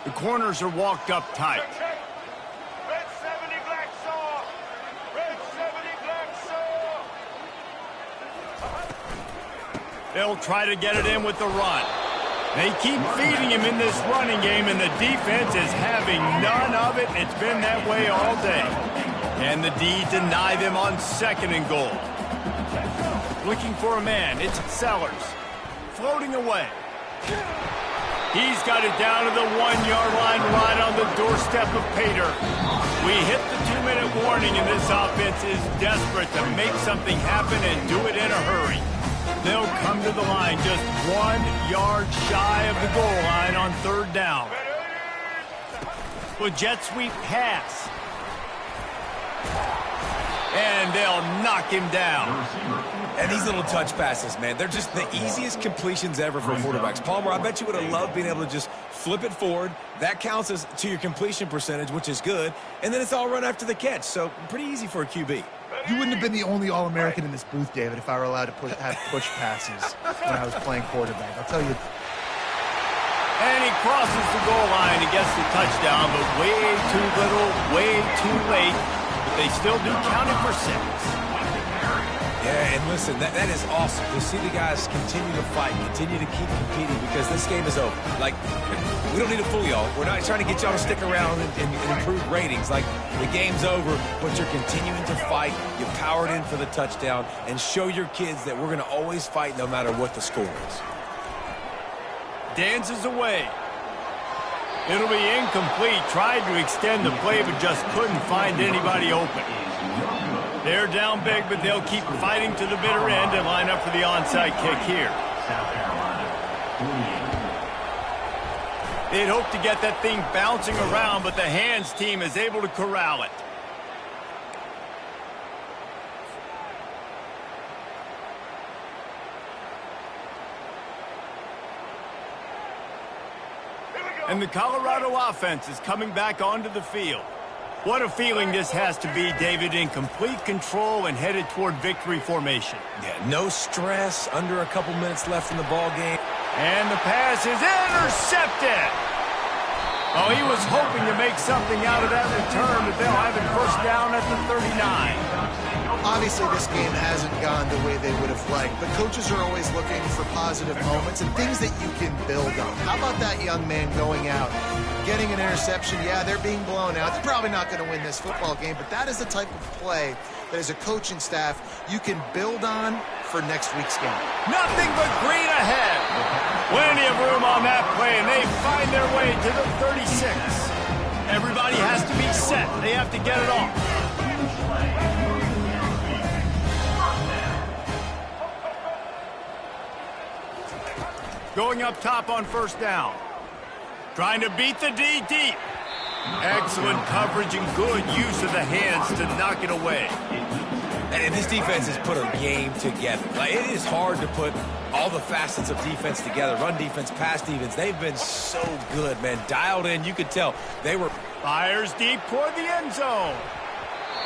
The corners are walked up tight. Red 70 black saw. Red 70 black saw. They'll try to get it in with the run. They keep feeding him in this running game, and the defense is having none of it, and it's been that way all day. And the D deny them on 2nd and goal. Looking for a man, it's Sellers. Floating away. He's got it down to the 1-yard line right on the doorstep of Pater. We hit the 2-minute warning, and this offense is desperate to make something happen and do it in a hurry. They'll come to the line just 1 yard shy of the goal line on 3rd down. With jet sweep pass. And they'll knock him down. And these little touch passes, man, they're just the easiest completions ever for quarterbacks. Palmer, I bet you would have loved being able to just flip it forward. That counts as to your completion percentage, which is good. And then it's all run after the catch, so pretty easy for a QB. You wouldn't have been the only All-American in this booth, David, if I were allowed to have push passes when I was playing quarterback. I'll tell you. And he crosses the goal line and gets the touchdown, but way too little, way too late. But they still do count it for 6. Yeah, and listen, that is awesome to see the guys continue to fight, continue to keep competing, because this game is over. Like, we don't need to fool y'all. We're not trying to get y'all to stick around and improve ratings. Like, the game's over, but you're continuing to fight. You powered in for the touchdown, and show your kids that we're going to always fight no matter what the score is. Dances away. It'll be incomplete. Tried to extend the play, but just couldn't find anybody open. They're down big, but they'll keep fighting to the bitter end and line up for the onside kick here. They'd hope to get that thing bouncing around, but the hands team is able to corral it. And the Colorado offense is coming back onto the field. What a feeling this has to be, David, in complete control and headed toward victory formation. Yeah, no stress, under a couple minutes left in the ball game. And the pass is intercepted. Oh, he was hoping to make something out of that return, but they'll have it first down at the 39. Obviously, this game hasn't gone the way they would have liked, but coaches are always looking for positive moments and things that you can build on. How about that young man going out, getting an interception? Yeah, they're being blown out. They're probably not going to win this football game, but that is the type of play that as a coaching staff you can build on for next week's game. Nothing but green ahead. Plenty of room on that play, and they find their way to the 36. Everybody has to be set. They have to get it off. Going up top on first down. Trying to beat the D deep. Excellent coverage and good use of the hands to knock it away. And this defense has put a game together. Like, it is hard to put all the facets of defense together. Run defense, pass defense. They've been so good, man. Dialed in. You could tell they were. Fires deep toward the end zone.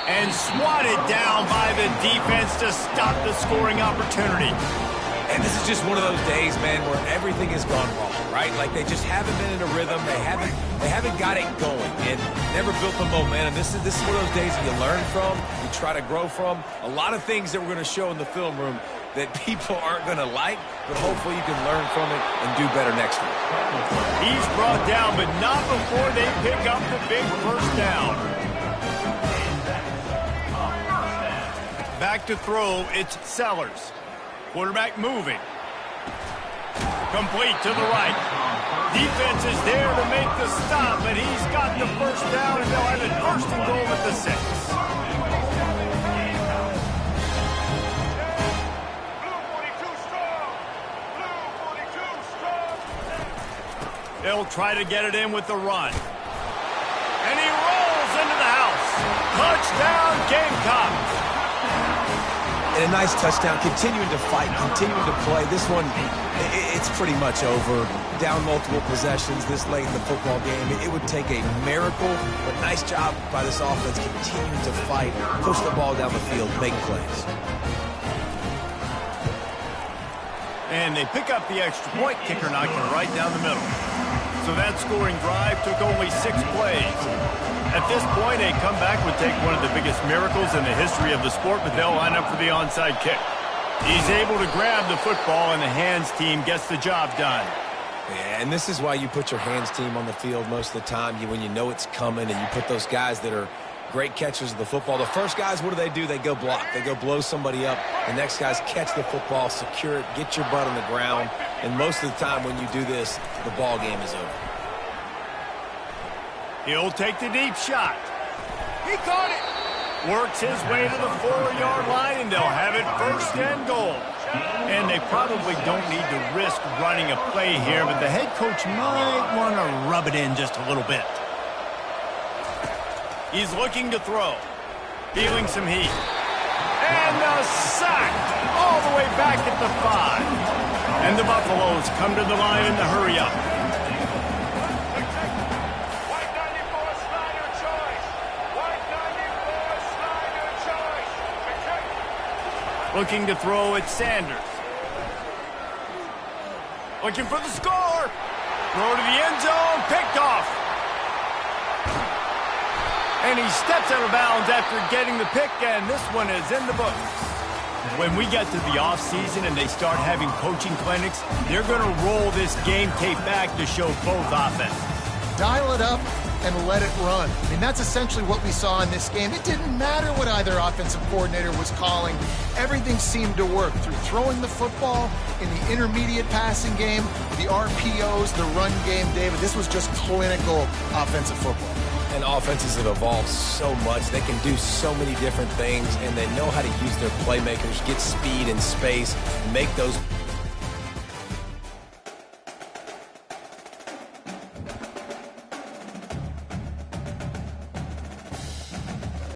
And swatted down by the defense to stop the scoring opportunity. And this is just one of those days, man, where everything has gone wrong, right? Like, they just haven't been in a rhythm. They haven't got it going and never built the momentum. This is one of those days that you learn from, you try to grow from. A lot of things that we're going to show in the film room that people aren't going to like, but hopefully you can learn from it and do better next week. He's brought down, but not before they pick up the big first down. Back to throw, it's Sellers. Quarterback moving. Complete to the right. Defense is there to make the stop, and he's got the first down, and they'll have it first and goal at the 6. They'll try to get it in with the run. And he rolls into the house. Touchdown, Gamecocks. And a nice touchdown, continuing to fight, continuing to play. This one, it's pretty much over. Down multiple possessions this late in the football game. It would take a miracle, but nice job by this offense continuing to fight, push the ball down the field, make plays. And they pick up the extra point. Kicker knocked it right down the middle. So that scoring drive took only 6 plays. At this point, a comeback would take one of the biggest miracles in the history of the sport, but they'll line up for the onside kick. He's able to grab the football, and the hands team gets the job done. Yeah, and this is why you put your hands team on the field most of the time. When you know it's coming, and you put those guys that are great catchers of the football. The first guys, what do? They go block. They go blow somebody up. The next guys catch the football, secure it, get your butt on the ground. And most of the time when you do this, the ball game is over. He'll take the deep shot. He caught it. Works his way to the 4-yard line, and they'll have it 1st and goal. And they probably don't need to risk running a play here, but the head coach might want to rub it in just a little bit. He's looking to throw. Feeling some heat. And a sack all the way back at the 5. And the Buffaloes come to the line in the hurry up. Looking to throw at Sanders. Looking for the score. Throw to the end zone. Picked off. And he steps out of bounds after getting the pick, and this one is in the books. When we get to the offseason and they start having coaching clinics, they're going to roll this game tape back to show both offenses. Dial it up and let it run. I mean, that's essentially what we saw in this game. It didn't matter what either offensive coordinator was calling. Everything seemed to work through throwing the football, in the intermediate passing game, the RPOs, the run game, David. This was just clinical offensive football. And offenses have evolved so much. They can do so many different things, and they know how to use their playmakers, get speed and space, make those